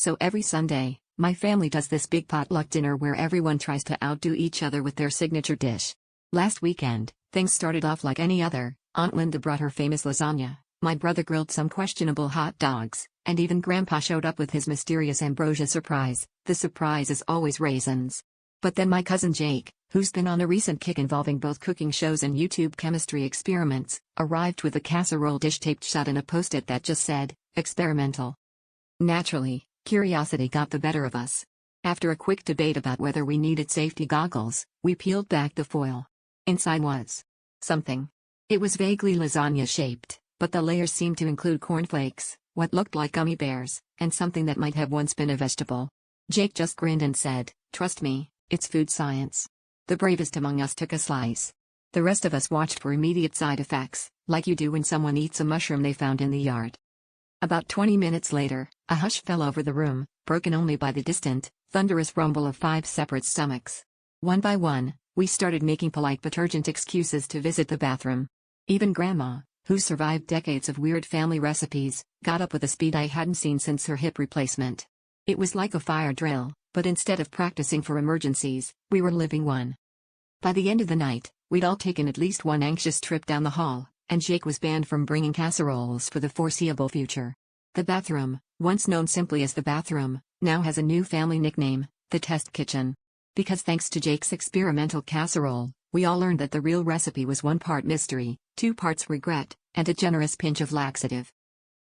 So every Sunday, my family does this big potluck dinner where everyone tries to outdo each other with their signature dish. Last weekend, things started off like any other. Aunt Linda brought her famous lasagna, my brother grilled some questionable hot dogs, and even Grandpa showed up with his mysterious ambrosia surprise. The surprise is always raisins. But then my cousin Jake, who's been on a recent kick involving both cooking shows and YouTube chemistry experiments, arrived with a casserole dish taped shut and a post-it that just said, "Experimental." Naturally, curiosity got the better of us. After a quick debate about whether we needed safety goggles, we peeled back the foil. Inside was something. It was vaguely lasagna-shaped, but the layers seemed to include cornflakes, what looked like gummy bears, and something that might have once been a vegetable. Jake just grinned and said, "Trust me, it's food science." The bravest among us took a slice. The rest of us watched for immediate side effects, like you do when someone eats a mushroom they found in the yard. About 20 minutes later, a hush fell over the room, broken only by the distant, thunderous rumble of 5 separate stomachs. One by one, we started making polite but urgent excuses to visit the bathroom. Even Grandma, who survived decades of weird family recipes, got up with a speed I hadn't seen since her hip replacement. It was like a fire drill, but instead of practicing for emergencies, we were living one. By the end of the night, we'd all taken at least one anxious trip down the hall, and Jake was banned from bringing casseroles for the foreseeable future. The bathroom, once known simply as the bathroom, now has a new family nickname, the Test Kitchen. Because thanks to Jake's experimental casserole, we all learned that the real recipe was 1 part mystery, 2 parts regret, and a generous pinch of laxative.